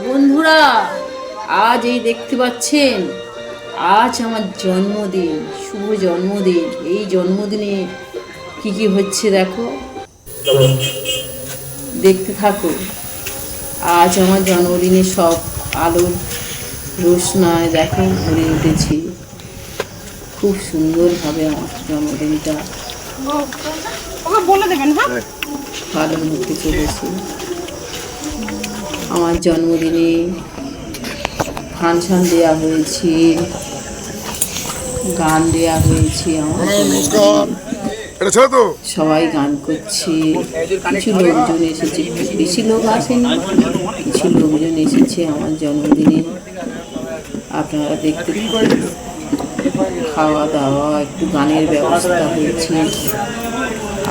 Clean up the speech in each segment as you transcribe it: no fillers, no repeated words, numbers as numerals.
বন্ধুরা, আজ এই দেখতে পাচ্ছেন, আজ আমার জন্মদিন, শুভ জন্মদিন। এই জন্মদিনে কি কি হচ্ছে দেখো, দেখতে থাকো। আজ আমার জন্মদিনে সব আলোর রোশনায় দেখো ভরে উঠেছি। খুব সুন্দরভাবে আমার জন্মদিনটা পালন হতে চলেছে। আমার জন্মদিনে ফাংশন দেওয়া হয়েছে, গান দেওয়া হয়েছে। আমার সবাই গান করছে, কিছু লোকজন এসেছে, বেশি লোক আসেনি, কিছু লোকজন এসেছে আমার জন্মদিনে। আপনারা দেখতে থাকুন। খাওয়া দাওয়া, একটু গানের ব্যবস্থা হয়েছে,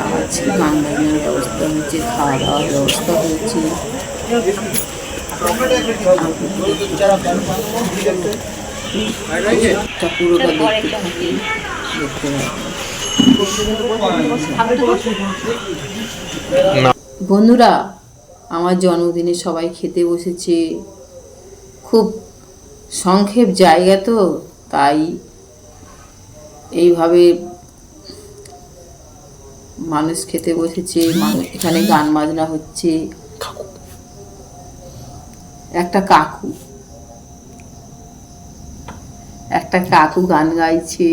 আজ গান বাজনার ব্যবস্থা হয়েছে, খাওয়া দাওয়ার ব্যবস্থা হয়েছে। পুরোটা দেখতে থাকি, দেখতে বন্ধুরা, আমার জন্মদিনে সবাই খেতে বসেছে। খুব সংক্ষেপ জায়গা তো, তাই এইভাবে মানুষ খেতে বসেছে। এখানে গান বাজনা হচ্ছে। একটা কাকু গান গাইছে।